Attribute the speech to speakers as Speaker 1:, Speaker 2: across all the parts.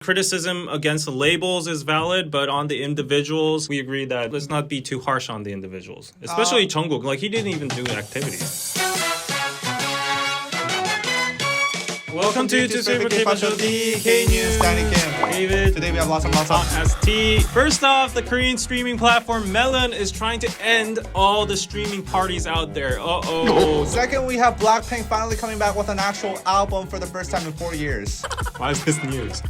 Speaker 1: Criticism against the labels is valid, but on the individuals, we agree that let's not be too harsh on the individuals. Especially Jungkook, like he didn't even do activities. Welcome to YouTube's favorite K-pop show, DK News.
Speaker 2: Danny Kim.
Speaker 1: David.
Speaker 2: Today we have lots of
Speaker 1: ST. First off, the Korean streaming platform Melon is trying to end all the streaming parties out there.
Speaker 2: Second, we have Blackpink finally coming back with an actual album for the first time in 4 years.
Speaker 1: Why is this news?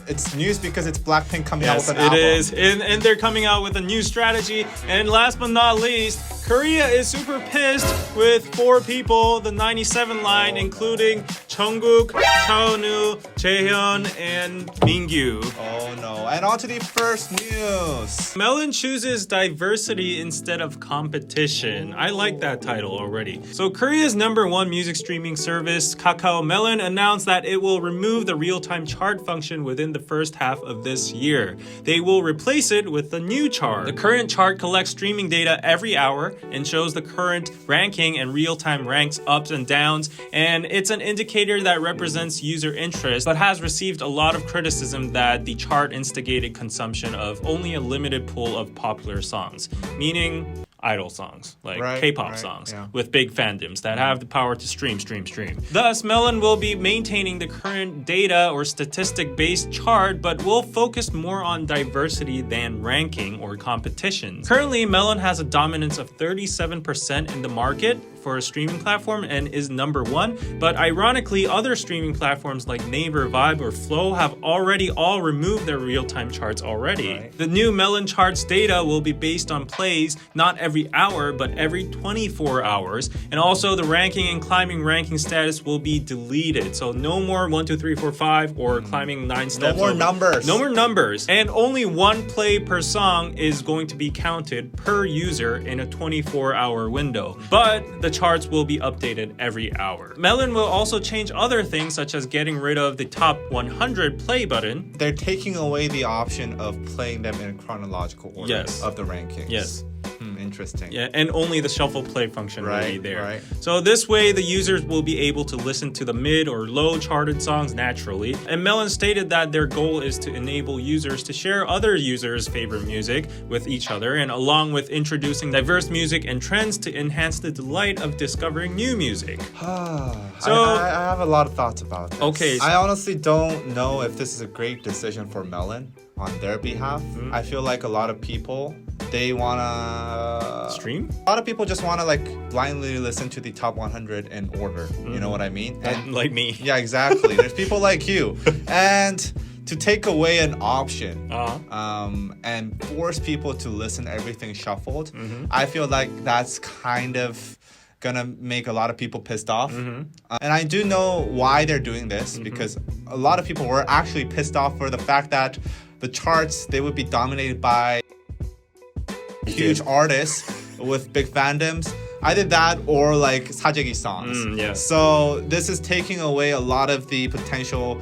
Speaker 2: It's news because it's Blackpink coming out with an album.
Speaker 1: Yes, it is. And they're coming out with a new strategy. And last but not least, Korea is super pissed with 4 people, the 97 line, including Jungkook, Cha Eun Woo, Jaehyun, and Mingyu.
Speaker 2: Oh no. And on to the first news.
Speaker 1: Melon chooses diversity instead of competition. I like that title already. So Korea's #1 music streaming service, Kakao Melon, announced that it will remove the real-time chart function within the first half of this year. They will replace it with a new chart. The current chart collects streaming data every hour and shows the current ranking and real-time ranks ups and downs, and it's an indicator that represents user interest but has received a lot of criticism that the chart instigated consumption of only a limited pool of popular songs, meaning idol songs, like K-pop songs, with big fandoms that have the power to stream. Thus, Melon will be maintaining the current data or statistic-based chart, but will focus more on diversity than ranking or competition. Currently, Melon has a dominance of 37% in the market for a streaming platform and is #1, but ironically, other streaming platforms like Naver, Vibe, or Flow have already all removed their real-time charts already. The new Melon charts data will be based on plays, not every hour, but every 24 hours, and also the ranking and climbing ranking status will be deleted. So no more 1, 2, 3, 4, 5 or climbing 9 steps.
Speaker 2: No more numbers.
Speaker 1: No more numbers. And only 1 play per song is going to be counted per user in a 24-hour window. But the charts will be updated every hour. Melon will also change other things, such as getting rid of the top 100 play button.
Speaker 2: They're taking away the option of playing them in chronological order of the rankings.
Speaker 1: Yes.
Speaker 2: Interesting.
Speaker 1: Yeah, and only the shuffle play function will be there.
Speaker 2: Right.
Speaker 1: So this way, the users will be able to listen to the mid or low charted songs naturally. And Melon stated that their goal is to enable users to share other users' favorite music with each other, and along with introducing diverse music and trends to enhance the delight of discovering new music.
Speaker 2: I have a lot of thoughts about this.
Speaker 1: Okay.
Speaker 2: I honestly don't know if this is a great decision for Melon on their behalf. I feel like a lot of people, they wanna
Speaker 1: stream?
Speaker 2: A lot of people just wanna like blindly listen to the top 100 in order. You know what I mean?
Speaker 1: And like me.
Speaker 2: Yeah, exactly. There's people like you. And to take away an option and force people to listen to everything shuffled, I feel like that's kind of gonna make a lot of people pissed off. And I do know why they're doing this, because a lot of people were actually pissed off for the fact that the charts, they would be dominated by huge artists with big fandoms. Either that or like 사재기 songs. So this is taking away a lot of the potential,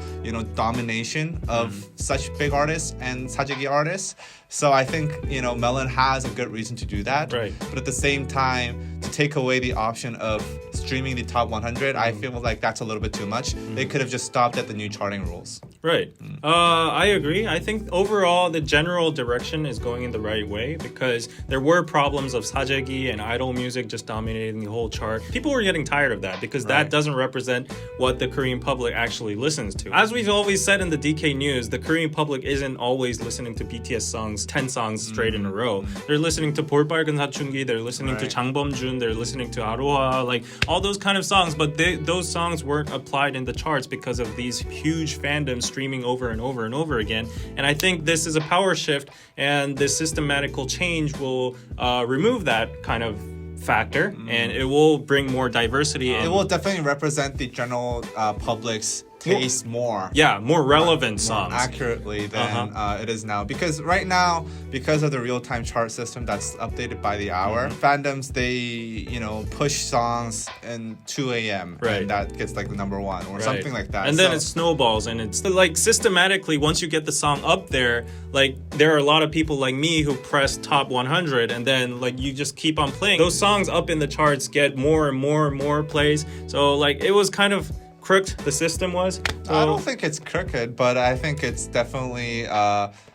Speaker 2: domination of such big artists and 사재기 artists. So I think, Melon has a good reason to do that.
Speaker 1: Right.
Speaker 2: But at the same time, to take away the option of streaming the top 100, I feel like that's a little bit too much. They could have just stopped at the new charting rules.
Speaker 1: Right. I agree. I think overall the general direction is going in the right way, because there were problems of 사재기 and idol music just dominating the whole chart. People were getting tired of that because that doesn't represent what the Korean public actually listens to. As we've always said in the DK News, the Korean public isn't always listening to BTS songs 10 songs straight in a row. They're listening to 볼빨간 사춘기, they're listening to 장범준, they're listening to 아로하, like all those kind of songs, but those songs weren't applied in the charts because of these huge fandoms streaming over and over and over again. And I think this is a power shift, and this systematical change will remove that kind of factor, and it will bring more diversity.
Speaker 2: It will definitely represent the general public's taste more.
Speaker 1: Yeah, more relevant songs.
Speaker 2: More accurately than it is now. Because right now, because of the real-time chart system that's updated by the hour, fandoms, they, push songs in 2 a.m.
Speaker 1: Right.
Speaker 2: And that gets like the #1 or something like that.
Speaker 1: And then it snowballs, and it's like systematically, once you get the song up there, like there are a lot of people like me who press top 100, and then like you just keep on playing. Those songs up in the charts get more and more and more plays. So like it was kind of crooked the system was. So,
Speaker 2: I don't think it's crooked, but I think it's definitely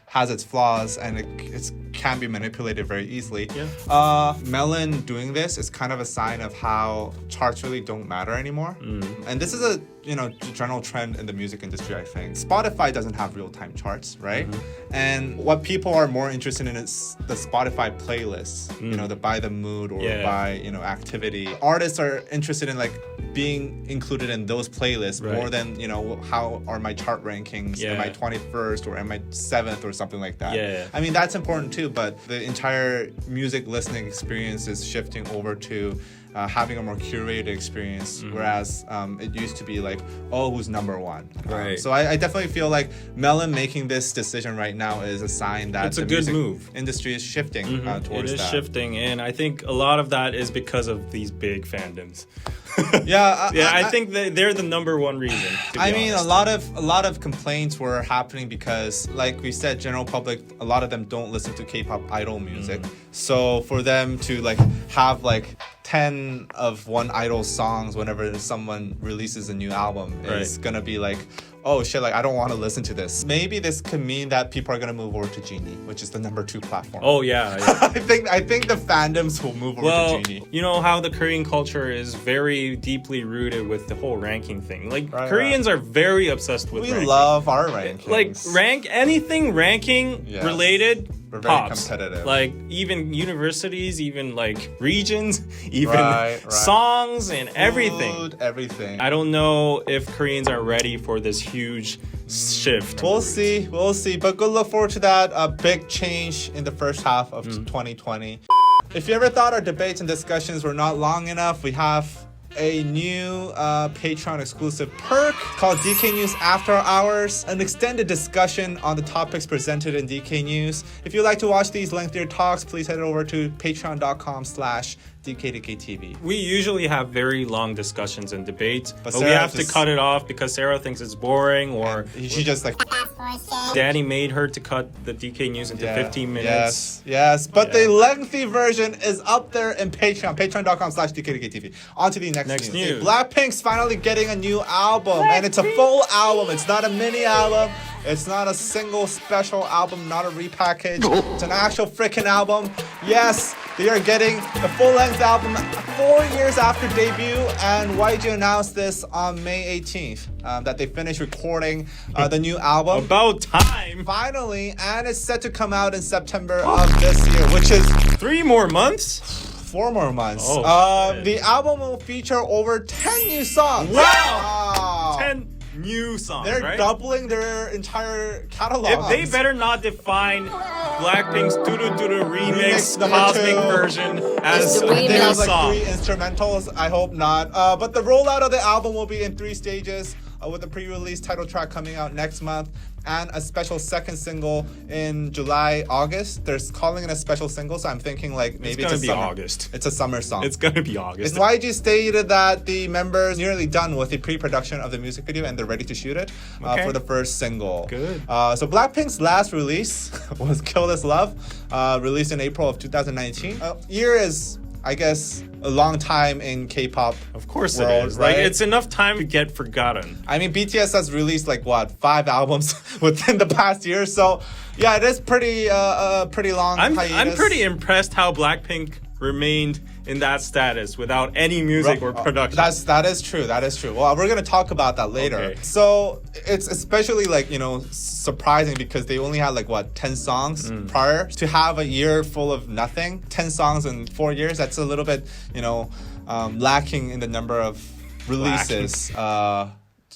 Speaker 2: has its flaws, and it can be manipulated very easily.
Speaker 1: Yeah.
Speaker 2: Melon doing this is kind of a sign of how charts really don't matter anymore. And this is a general trend in the music industry, I think. Spotify doesn't have real-time charts, right? And what people are more interested in is the Spotify playlists, the by the mood or by, activity. Artists are interested in like being included in those playlists more than, how are my chart rankings? Am I 21st or am I 7th or something like that?
Speaker 1: Yeah.
Speaker 2: I mean, that's important too, but the entire music listening experience is shifting over to having a more curated experience, whereas it used to be like, oh, who's number one?
Speaker 1: Right.
Speaker 2: So I definitely feel like Melon making this decision right now is a sign that
Speaker 1: it's a
Speaker 2: the
Speaker 1: good
Speaker 2: music
Speaker 1: move.
Speaker 2: industry is shifting towards that.
Speaker 1: It is shifting, and I think a lot of that is because of these big fandoms. I think they're the number one reason.
Speaker 2: I mean, a lot of complaints were happening because, like we said, general public, a lot of them don't listen to K-pop idol music. So for them to like have like 10 of one idol songs whenever someone releases a new album is gonna be like, oh shit, like I don't want to listen to this. Maybe this could mean that people are gonna move over to Genie, which is the number 2 platform.
Speaker 1: Oh yeah.
Speaker 2: I think the fandoms will move over to Genie.
Speaker 1: You know how the Korean culture is very deeply rooted with the whole ranking thing. Like Koreans are very obsessed with ranking.
Speaker 2: We love our rankings.
Speaker 1: Like anything ranking related.
Speaker 2: We're very competitive.
Speaker 1: Like even universities, even like regions, even songs and everything. I don't know if Koreans are ready for this huge shift.
Speaker 2: We'll see. But good look forward to that big change in the first half of 2020. If you ever thought our debates and discussions were not long enough, we have a new Patreon exclusive perk called DK News After Hours, an extended discussion on the topics presented in DK News. If you'd like to watch these lengthier talks, please head over to patreon.com/DKDKTV.
Speaker 1: We usually have very long discussions and debates, but we have to cut it off because Sarah thinks it's boring, or
Speaker 2: she just like
Speaker 1: Daddy made her to cut the DK News into 15 minutes.
Speaker 2: Yes. But the lengthy version is up there in Patreon, patreon.com/DKDKTV. On to the next news. Blackpink's finally getting a new album, and it's a full album. It's not a mini album. It's not a single special album, not a repackage. It's an actual freaking album. Yes, they are getting a full-length album 4 years after debut, and YG announced this on May 18th, that they finished recording the new album.
Speaker 1: About time!
Speaker 2: Finally, and it's set to come out in September of this year, which is
Speaker 1: 3 more months?
Speaker 2: 4 more months.
Speaker 1: Oh,
Speaker 2: the album will feature over 10 new songs.
Speaker 1: Wow! 10 new songs,
Speaker 2: They're doubling their entire catalog.
Speaker 1: If they better not define Blackpink's Doo-Doo remix cosmic version as a
Speaker 2: they have like
Speaker 1: song.
Speaker 2: 3 instrumentals. I hope not. But the rollout of the album will be in 3 stages, with the pre-release title track coming out next month and a special second single in July, August. They're calling it a special single, so I'm thinking like maybe it's a summer.
Speaker 1: August.
Speaker 2: It's a summer song.
Speaker 1: It's gonna be August.
Speaker 2: And YG stated that the members nearly done with the pre-production of the music video and they're ready to shoot it for the first single.
Speaker 1: Good.
Speaker 2: So Blackpink's last release was Kill This Love, released in April of 2019. Year is, I guess, a long time in K-pop.
Speaker 1: Of course
Speaker 2: world,
Speaker 1: it is.
Speaker 2: Right?
Speaker 1: Like, it's enough time to get forgotten.
Speaker 2: I mean, BTS has released like 5 albums within the past year, so yeah, it is pretty long hiatus.
Speaker 1: I'm pretty impressed how Blackpink remained in that status without any music or production.
Speaker 2: That is true. Well, we're gonna talk about that later.
Speaker 1: Okay.
Speaker 2: So it's especially like, surprising because they only had like 10 songs prior. To have a year full of nothing, 10 songs in 4 years, that's a little bit lacking in the number of releases.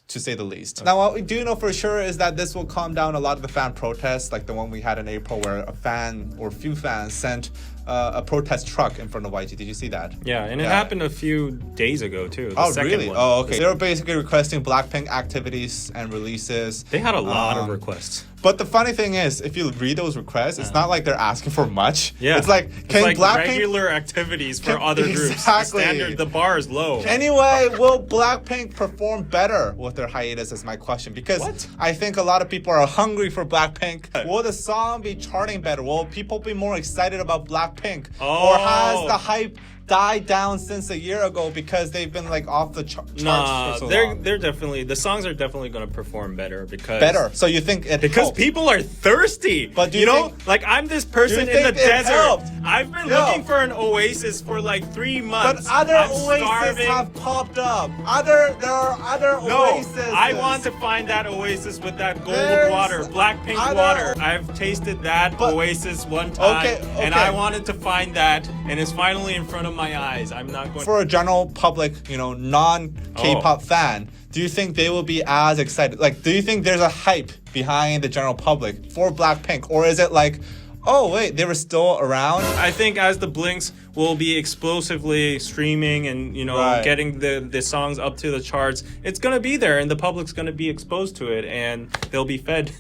Speaker 2: To say the least. Now, what we do know for sure is that this will calm down a lot of the fan protests, like the one we had in April where a fan or few fans sent a protest truck in front of YG. Did you see that?
Speaker 1: Yeah, and it happened a few days ago too.
Speaker 2: Oh, really? Oh, okay. They were basically requesting Blackpink activities and releases.
Speaker 1: They had a lot of requests.
Speaker 2: But the funny thing is, if you read those requests, it's not like they're asking for much.
Speaker 1: Yeah.
Speaker 2: It's like, Blackpink...
Speaker 1: regular activities for other groups.
Speaker 2: Exactly.
Speaker 1: The bar is low.
Speaker 2: Anyway, will Blackpink perform better with their hiatus is my question. Because I think a lot of people are hungry for Blackpink. Will the song be charting better? Will people be more excited about Blackpink? Or has the hype died down since a year ago because they've been like off the charts for so long.
Speaker 1: They're definitely, the songs are definitely going to perform better because
Speaker 2: So you think it
Speaker 1: because
Speaker 2: helped?
Speaker 1: people are thirsty.
Speaker 2: But do
Speaker 1: you
Speaker 2: you
Speaker 1: know,
Speaker 2: think-
Speaker 1: like I'm this person
Speaker 2: do
Speaker 1: in
Speaker 2: you
Speaker 1: the
Speaker 2: think it
Speaker 1: desert.
Speaker 2: helped?
Speaker 1: I've been
Speaker 2: No.
Speaker 1: looking for an oasis for like 3
Speaker 2: But
Speaker 1: months.
Speaker 2: other
Speaker 1: I'm
Speaker 2: oases
Speaker 1: starving.
Speaker 2: have popped up. There are other
Speaker 1: No,
Speaker 2: oases.
Speaker 1: I want to find that oasis with that gold
Speaker 2: There's
Speaker 1: water, Blackpink
Speaker 2: other-
Speaker 1: water. I've tasted that
Speaker 2: But-
Speaker 1: oasis one time,
Speaker 2: Okay.
Speaker 1: and I wanted to find that, and it's finally in front of my eyes. I'm not going.
Speaker 2: For a general public, non-K-pop fan, do you think they will be as excited? Like, do you think there's a hype behind the general public for Blackpink, or is it like, oh wait, they were still around?
Speaker 1: I think as the Blinks will be explosively streaming and
Speaker 2: Right.
Speaker 1: getting the songs up to the charts, it's gonna be there, and the public's gonna be exposed to it, and they'll be fed.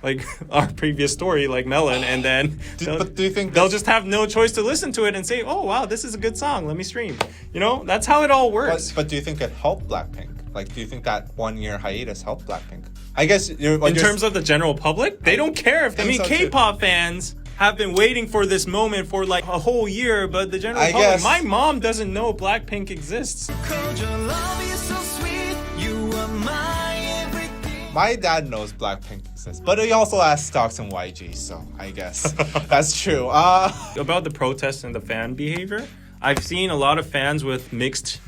Speaker 1: Like our previous story, like Melon, and then
Speaker 2: But do you think
Speaker 1: they'll just have no choice to listen to it and say, "Oh wow, this is a good song. Let me stream." That's how it all works.
Speaker 2: But do you think it helped Blackpink? Like, do you think that 1 year hiatus helped Blackpink? I guess
Speaker 1: In terms of the general public, they don't care. I mean,
Speaker 2: so, too.
Speaker 1: K-pop fans have been waiting for this moment for like a whole year, but the general
Speaker 2: I
Speaker 1: public,
Speaker 2: guess-
Speaker 1: my mom doesn't know Blackpink exists.
Speaker 2: my dad knows Blackpink exists, but he also has stocks in YG, so I guess that's true.
Speaker 1: About the protests and the fan behavior, I've seen a lot of fans with mixed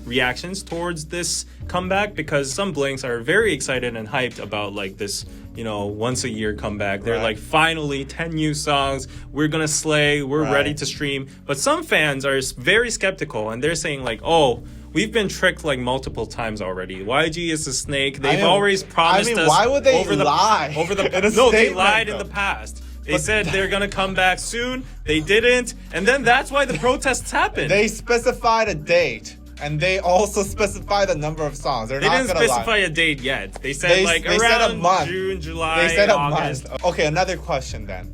Speaker 1: reactions towards this comeback because some Blinks are very excited and hyped about like this, once a year comeback. They're
Speaker 2: Right.
Speaker 1: like, finally 10 new songs, we're gonna slay, we're
Speaker 2: Right.
Speaker 1: ready to stream. But some fans are very skeptical and they're saying like, oh, we've been tricked like multiple times already. YG is a snake. They've always promised us.
Speaker 2: why would they
Speaker 1: over the
Speaker 2: lie?
Speaker 1: Over the
Speaker 2: in a
Speaker 1: no, they
Speaker 2: statement,
Speaker 1: lied in
Speaker 2: though?
Speaker 1: the past. They
Speaker 2: But-
Speaker 1: said they're gonna come back soon. They didn't, and then that's why the protests happened.
Speaker 2: They specified a date, and they also specified the number of songs. They're
Speaker 1: They
Speaker 2: not
Speaker 1: didn't
Speaker 2: gonna
Speaker 1: specify
Speaker 2: lie.
Speaker 1: a date yet. They said
Speaker 2: They
Speaker 1: like
Speaker 2: said
Speaker 1: around
Speaker 2: a month.
Speaker 1: June, July,
Speaker 2: They said a
Speaker 1: August.
Speaker 2: month. Okay, another question then.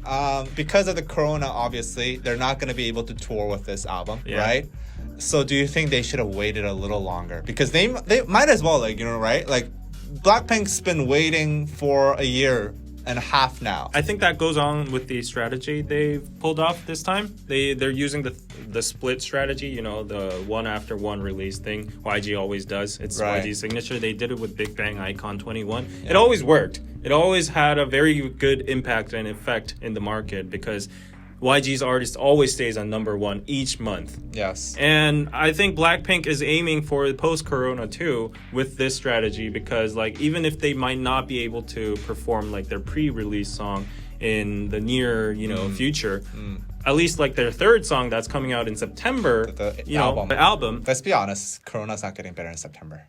Speaker 2: Because of the corona, obviously, they're not going to be able to tour with this album,
Speaker 1: Yeah.
Speaker 2: right? So do you think they should have waited a little longer? Because they might as well, right? Like, Blackpink's been waiting for a year and a half now.
Speaker 1: I think that goes on with the strategy they've pulled off this time. They're using the split strategy, the one after one release thing. YG always does. It's
Speaker 2: Right.
Speaker 1: YG's signature. They did it with Big Bang Icon 21. It always worked. It always had a very good impact and effect in the market because YG's artist always stays on number one each month.
Speaker 2: Yes.
Speaker 1: And I think Blackpink is aiming for post-corona too with this strategy because like even if they might not be able to perform like their pre-release song in the near, future, at least like their third song that's coming out in September,
Speaker 2: The album.
Speaker 1: the album.
Speaker 2: Let's be honest, Corona's not getting better in September.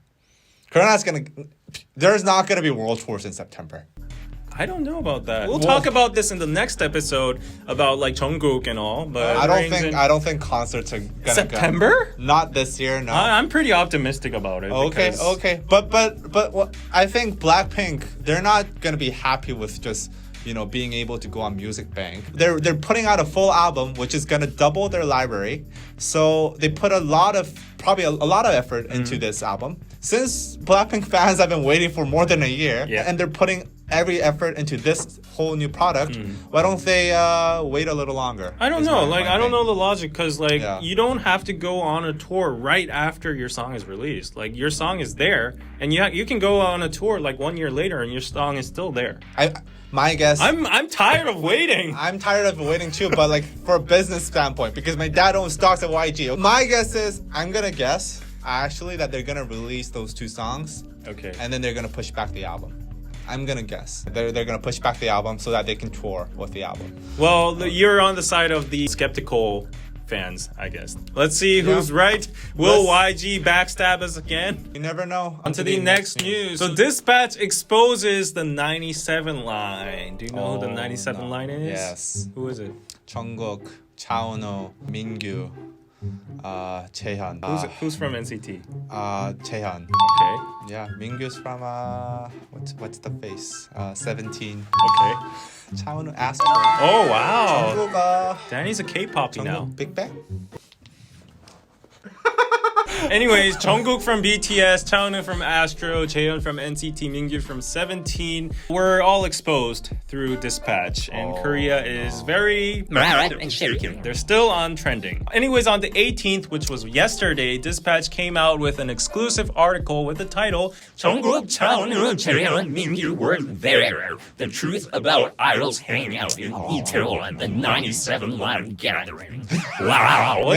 Speaker 2: There's not gonna be world tours in September.
Speaker 1: I don't know about that. We'll talk about this in the next episode about like Jungkook and all, but
Speaker 2: I don't think concerts are gonna
Speaker 1: September?
Speaker 2: go. Not this year, no.
Speaker 1: I'm pretty optimistic about it.
Speaker 2: Okay,
Speaker 1: because-
Speaker 2: okay. But what I think Blackpink, they're not gonna be happy with just being able to go on Music Bank. They're putting out a full album, which is gonna double their library. So they put probably a lot of effort into this album. Since Blackpink fans have been waiting for more than a year,
Speaker 1: Yeah.
Speaker 2: and they're putting every effort into this whole new product, why don't they wait a little longer?
Speaker 1: I don't
Speaker 2: is
Speaker 1: know.
Speaker 2: my
Speaker 1: Like, I don't
Speaker 2: thing.
Speaker 1: know the logic because, like,
Speaker 2: Yeah.
Speaker 1: you don't have to go on a tour right after your song is released. Like, your song is there, and you can go on a tour like 1 year later, and your song is still there.
Speaker 2: My guess.
Speaker 1: I'm tired of waiting.
Speaker 2: I'm tired of waiting too, but like for a business standpoint, because my dad owns stocks at YG. My guess is, I'm gonna guess actually that they're gonna release those two songs,
Speaker 1: Okay.
Speaker 2: and then they're gonna push back the album. I'm gonna guess they're gonna push back the album so that they can tour with the album.
Speaker 1: Well, you're on the side of the skeptical fans, I guess. Let's see who's right. Will YG backstab us again?
Speaker 2: You never know.
Speaker 1: On to the next news. So Dispatch exposes the 97 line. Do you know who the 97 line is?
Speaker 2: Yes.
Speaker 1: Who is it?
Speaker 2: Jungkook, Cha Eun Woo, Mingyu, Jaehyun.
Speaker 1: Who's from NCT?
Speaker 2: Jaehyun.
Speaker 1: Okay.
Speaker 2: Yeah, Mingyu's from what's the face? 17.
Speaker 1: Okay.
Speaker 2: Cha Eun Woo, ASTRO.
Speaker 1: Oh wow.
Speaker 2: Jungkook,
Speaker 1: Danny's a K-poppy now.
Speaker 2: Big Bang.
Speaker 1: Anyways, Jungkook from BTS, Cha Eun Woo from ASTRO, Jaehyun from NCT, Mingyu from 17 were all exposed through Dispatch, and Korea is very... They're still on trending. Anyways, on the 18th, which was yesterday, Dispatch came out with an exclusive article with the title
Speaker 3: Jungkook, Cha Eun Woo, Jaehyun, Mingyu were there. The truth about idols hanging out in Itaewon, the 97 Live gathering. Wow.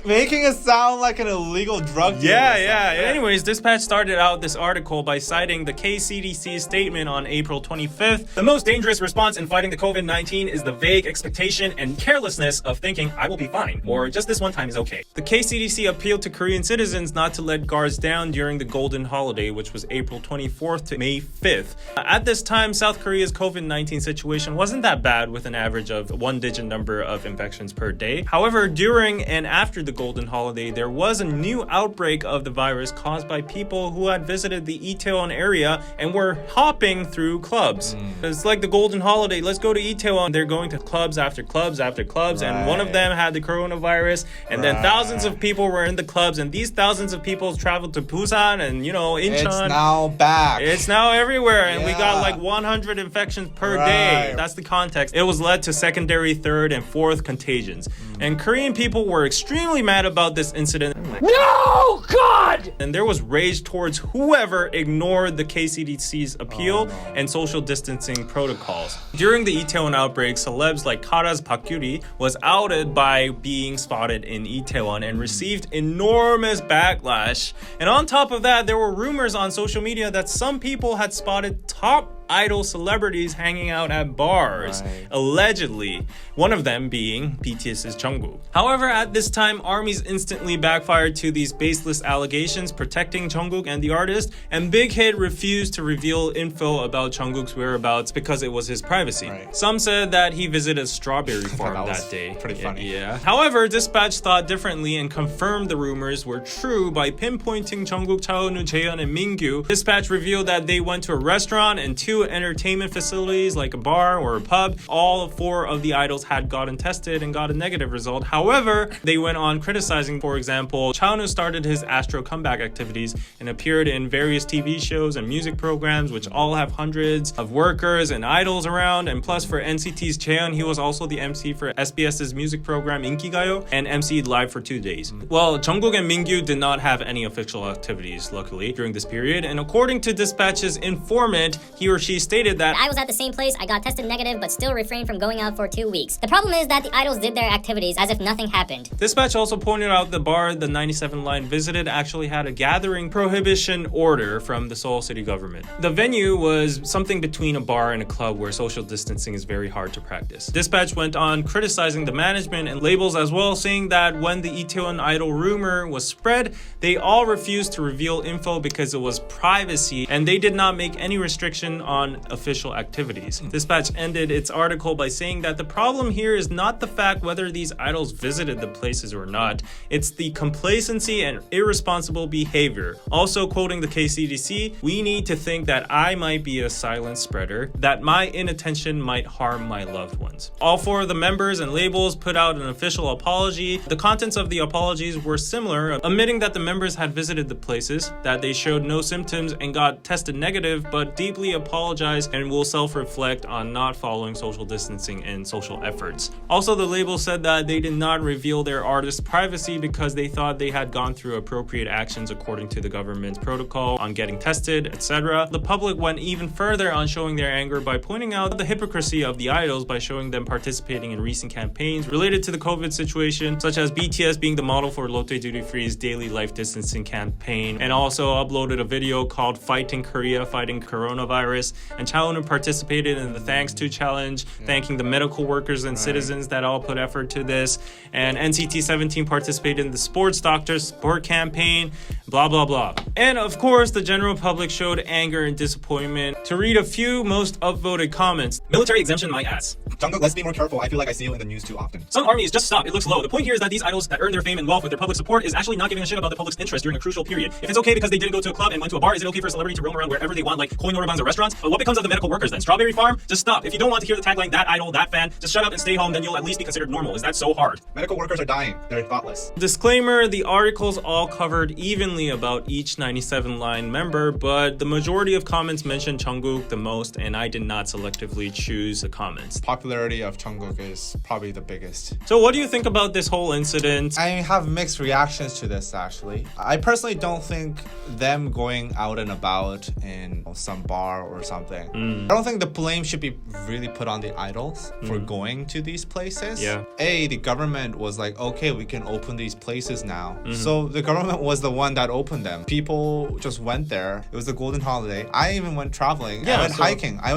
Speaker 2: Making it sound like an illegal drug deal.
Speaker 1: Yeah. Anyways, Dispatch started out this article by citing the KCDC's statement on April 25th. The most dangerous response in fighting the COVID-19 is the vague expectation and carelessness of thinking I will be fine, or just this one time is okay. The KCDC appealed to Korean citizens not to let guards down during the Golden Holiday, which was April 24th to May 5th. At this time, South Korea's COVID-19 situation wasn't that bad, with an average of one-digit number of infections per day. However, during and after the Golden Holiday, there was a new outbreak of the virus caused by people who had visited the Itaewon area and were hopping through clubs. It's like the Golden Holiday, let's go to Itaewon. They're going to clubs after clubs after clubs, and one of them had the coronavirus, and then thousands of people were in the clubs, and these thousands of people traveled to Busan and, Incheon.
Speaker 2: It's now back.
Speaker 1: It's now everywhere, and we got like 100 infections per day. That's the context. It was led to secondary, third, and fourth contagions. And Korean people were extremely mad about this incident.
Speaker 3: No, God!
Speaker 1: And there was rage towards whoever ignored the KCDC's appeal and social distancing protocols. During the Itaewon outbreak, celebs like Kara's Park Gyuri was outed by being spotted in Itaewon and received enormous backlash. And on top of that, there were rumors on social media that some people had spotted top idol celebrities hanging out at bars, allegedly, one of them being BTS's Jungkook. However, at this time, armies instantly backfired to these baseless allegations, protecting Jungkook and the artist, and Big Hit refused to reveal info about Jungkook's whereabouts because it was his privacy. Some said that he visited a strawberry farm that day.
Speaker 2: Pretty funny.
Speaker 1: Yeah. However, Dispatch thought differently and confirmed the rumors were true by pinpointing Jungkook, Cha Eun Woo, Jaehyun, and Mingyu. Dispatch revealed that they went to a restaurant and two entertainment facilities like a bar or a pub. All four of the idols had gotten tested and got a negative result. However, they went on criticizing, for example, Cha Eun Woo started his ASTRO Comeback activities and appeared in various TV shows and music programs, which all have hundreds of workers and idols around. And plus, for NCT's Jaehyun, he was also the MC for SBS's music program Inkigayo and MC'd live for 2 days. Well, Jungkook and Mingyu did not have any official activities, luckily, during this period. And according to Dispatch's informant, he or she stated that
Speaker 4: I was at the same place, I got tested negative, but still refrained from going out for 2 weeks. The problem is that the idols did their activities as if nothing happened.
Speaker 1: Dispatch also pointed out the bar the 97 line visited actually had a gathering prohibition order from the Seoul city government. The venue was something between a bar and a club where social distancing is very hard to practice. Dispatch went on criticizing the management and labels as well, saying that when the Itaewon idol rumor was spread, they all refused to reveal info because it was privacy, and they did not make any restriction on official activities. Dispatch ended its article by saying that the problem here is not the fact whether these idols visited the places or not, it's the complacency and irresponsible behavior. Also quoting the KCDC, we need to think that I might be a silent spreader, that my inattention might harm my loved ones. All four of the members and labels put out an official apology. The contents of the apologies were similar, admitting that the members had visited the places, that they showed no symptoms and got tested negative, but deeply apologized and will self-reflect on not following social distancing and social efforts. Also, the label said that they did not reveal their artist's privacy because they thought they had gone through appropriate actions according to the government's protocol on getting tested, etc. The public went even further on showing their anger by pointing out the hypocrisy of the idols by showing them participating in recent campaigns related to the COVID situation, such as BTS being the model for Lotte Duty Free's daily life distancing campaign, and also uploaded a video called Fighting Korea, Fighting Coronavirus, and Cha Eun Woo participated in the Thanks To Challenge, thanking the medical workers and citizens that all put effort to this, and NCT 17 participated in the Sports Doctors Support Campaign, blah blah blah. And of course, the general public showed anger and disappointment. To read a few most upvoted comments: military exemption my ass.
Speaker 5: Jungkook, let's be more careful. I feel like I see you in the news too often.
Speaker 6: Some armies just stop. It looks low. The point here is that these idols that earn their fame and wealth with their public support is actually not giving a shit about the public's interest during a crucial period. If it's okay because they didn't go to a club and went to a bar, is it okay for a celebrity to roam around wherever they want, like Koinora bans or restaurants? But what becomes of the medical workers then? Strawberry Farm? Just stop. If you don't want to hear the tagline, that idol, that fan, just shut up and stay home, then you'll at least be considered normal. Is that so hard?
Speaker 5: Medical workers are dying. They're thoughtless.
Speaker 1: Disclaimer, the articles all covered evenly about each 97 line member, but the majority of comments mentioned Jungkook the most, and I did not selectively choose the comments.
Speaker 2: Popularity of Jungkook is probably the biggest.
Speaker 1: So what do you think about this whole incident?
Speaker 2: I have mixed reactions to this actually. I personally don't think them going out and about in some bar or something. I don't think the blame should be really put on the idols for going to these places.
Speaker 1: Yeah.
Speaker 2: The government was like, okay, we can open these places now. So the government was the one that opened them. People just went there. It was the golden holiday. I even went traveling. I went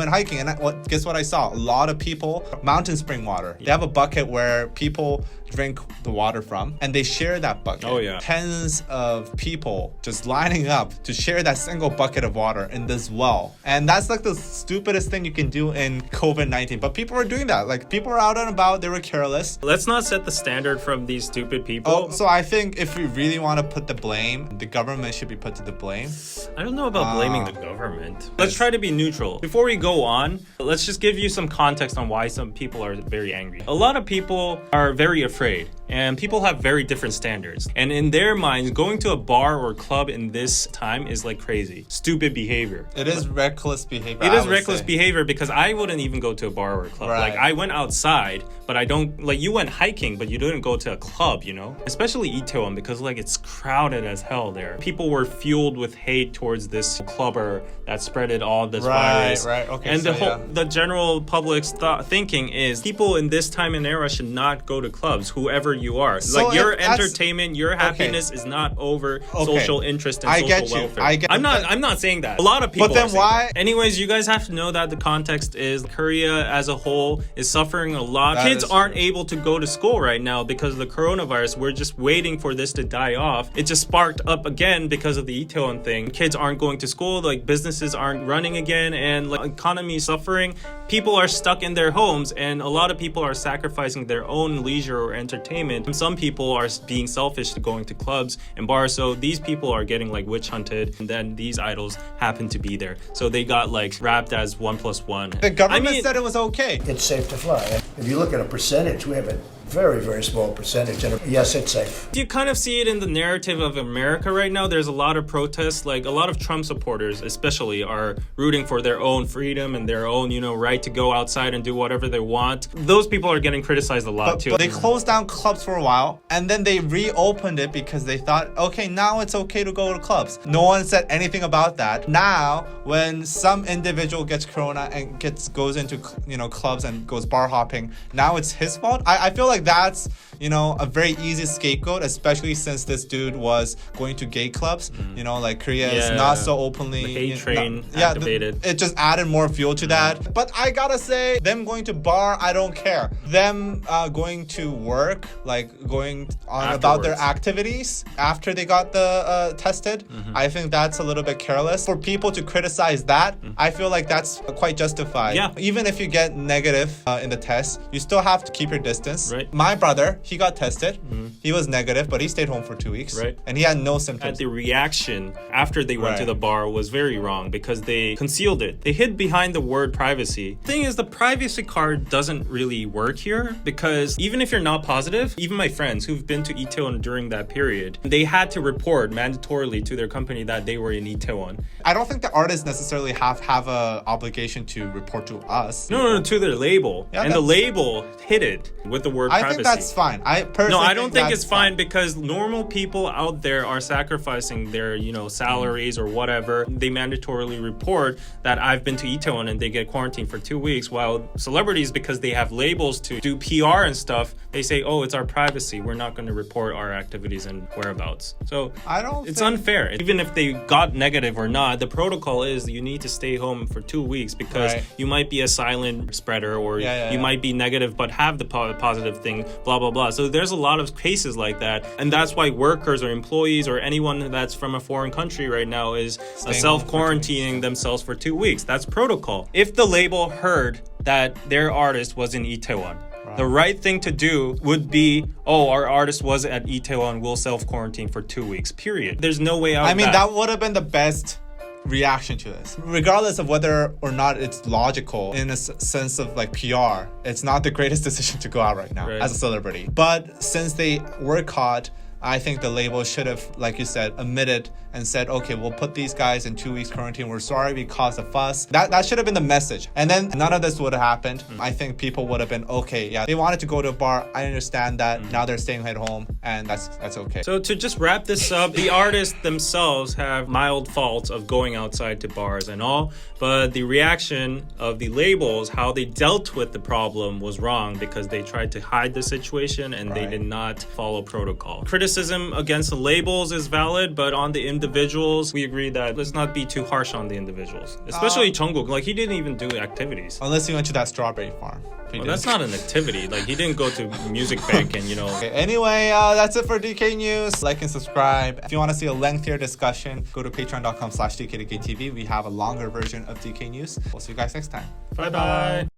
Speaker 2: hiking. And guess what I saw? A lot of people, mountain spring water. They have a bucket where people drink the water from, and they share that bucket.
Speaker 1: Oh yeah.
Speaker 2: Tens of people just lining up to share that single bucket of water in this well. And that's like the stupidest thing you can do in COVID-19. But people were doing that. Like, people were out and about, they were careless.
Speaker 1: Let's not set the standard from these stupid people.
Speaker 2: Oh, so I think if we really want to put the blame, the government should be put to the blame.
Speaker 1: I don't know about blaming the government. Let's try to be neutral. Before we go on, let's just give you some context on why some people are very angry. A lot of people are very afraid, and people have very different standards. And in their minds, going to a bar or club in this time is like crazy. Stupid behavior.
Speaker 2: It is reckless behavior.
Speaker 1: It is reckless behavior because I wouldn't even go to a bar or a club.
Speaker 2: Right.
Speaker 1: Like, I went outside, but I don't, like, you went hiking, but you didn't go to a club, you know? Especially Itaewon, because like it's crowded as hell there. People were fueled with hate towards this clubber that spreaded all this virus.
Speaker 2: Right. Okay.
Speaker 1: And
Speaker 2: so,
Speaker 1: the general public's thinking is people in this time and era should not go to clubs, whoever you are.
Speaker 2: So
Speaker 1: like, your
Speaker 2: if that's-
Speaker 1: entertainment, your happiness is not over social interest and
Speaker 2: I
Speaker 1: social
Speaker 2: get you.
Speaker 1: welfare.
Speaker 2: I get-
Speaker 1: I'm not saying that. A lot of people
Speaker 2: But then
Speaker 1: are saying
Speaker 2: why-
Speaker 1: that. Anyways, you guys have to know that the context is Korea as a whole is suffering a lot.
Speaker 2: That
Speaker 1: Kids
Speaker 2: is
Speaker 1: aren't able to go to school right now because of the coronavirus. We're just waiting for this to die off. It just sparked up again because of the Itaewon thing. Kids aren't going to school, like businesses aren't running again, and like economy is suffering. People are stuck in their homes, and a lot of people are sacrificing their own leisure or entertainment. And some people are being selfish to going to clubs and bars, so these people are getting like witch hunted, and then these idols happen to be there, so they got like wrapped as 1+1.
Speaker 2: the government said it was okay.
Speaker 7: It's safe to fly. If you look at a percentage, we have a very, very small percentage. And yes, it's safe.
Speaker 1: You kind of see it in the narrative of America right now. There's a lot of protests, like a lot of Trump supporters especially are rooting for their own freedom and their own, you know, right to go outside and do whatever they want. Those people are getting criticized a lot too.
Speaker 2: But they closed down clubs for a while, and then they reopened it because they thought, okay, now it's okay to go to clubs. No one said anything about that. Now, when some individual gets corona and goes into, you know, clubs and goes bar hopping, now it's his fault. I feel like that's, you know, a very easy scapegoat, especially since this dude was going to gay clubs. You know, like Korea is not so openly.
Speaker 1: The hate train activated.
Speaker 2: It just added more fuel to that. But I gotta say, them going to bar, I don't care. Them going to work, like going on about their activities after they got the tested, I think that's a little bit careless. For people to criticize that, I feel like that's quite justified.
Speaker 1: Yeah.
Speaker 2: Even if you get negative in the test, you still have to keep your distance.
Speaker 1: Right.
Speaker 2: My brother, he got tested. He was negative, but he stayed home for 2 weeks.
Speaker 1: Right.
Speaker 2: And he had no symptoms.
Speaker 1: The reaction after they went to
Speaker 2: Right.
Speaker 1: the bar was very wrong because they concealed it. They hid behind the word privacy. Thing is, the privacy card doesn't really work here because even if you're not positive, even my friends who've been to Itaewon during that period, they had to report mandatorily to their company that they were in Itaewon.
Speaker 2: I don't think the artists necessarily have a obligation to report to us.
Speaker 1: No, to their label.
Speaker 2: Yeah,
Speaker 1: and the
Speaker 2: that's-
Speaker 1: label hid it with the word
Speaker 2: I
Speaker 1: privacy.
Speaker 2: think that's fine. I personally
Speaker 1: No, I don't think
Speaker 2: that's
Speaker 1: it's fine because normal people out there are sacrificing their, you know, salaries or whatever. They mandatorily report that I've been to Itaewon and they get quarantined for 2 weeks, while celebrities, because they have labels to do PR and stuff, they say, oh, it's our privacy. We're not going to report our activities and whereabouts. So
Speaker 2: I don't
Speaker 1: it's
Speaker 2: think-
Speaker 1: unfair. Even if they got negative or not, the protocol is you need to stay home for 2 weeks because
Speaker 2: Right.
Speaker 1: you might be a silent spreader or
Speaker 2: Yeah,
Speaker 1: you
Speaker 2: yeah.
Speaker 1: might be negative but have the positive thing, blah, blah, blah. So there's a lot of cases like that. And that's why workers or employees or anyone that's from a foreign country right now is self-quarantining themselves for 2 weeks. That's protocol. If the label heard that their artist was in Itaewon, the right thing to do would be, oh, our artist was at Itaewon, we'll self-quarantine for 2 weeks, period. There's no way out
Speaker 2: I
Speaker 1: of
Speaker 2: mean,
Speaker 1: that.
Speaker 2: that would have been the best reaction to this. Regardless of whether or not it's logical in a sense of like PR, it's not the greatest decision to go out right now as a celebrity. But since they were caught, I think the label should have, like you said, admitted and said, okay, we'll put these guys in 2 weeks quarantine. We're sorry we caused a fuss. That should have been the message. And then none of this would have happened. I think people would have been, okay, yeah, they wanted to go to a bar. I understand that. Now they're staying at home, and that's okay.
Speaker 1: So to just wrap this up, the artists themselves have mild faults of going outside to bars and all, but the reaction of the labels, how they dealt with the problem was wrong because they tried to hide the situation and they did not follow protocol. Criticism against the labels is valid, but on the individuals, we agree that let's not be too harsh on the individuals, especially Jungkook. Like, he didn't even do activities.
Speaker 2: Unless he went to that strawberry farm.
Speaker 1: Well, that's not an activity. Like, he didn't go to Music Bank and, you know.
Speaker 2: Okay, anyway, that's it for DK News. Like and subscribe. If you want to see a lengthier discussion, go to patreon.com/DKDKTV. We have a longer version of DK News. We'll see you guys next time.
Speaker 1: Bye-bye.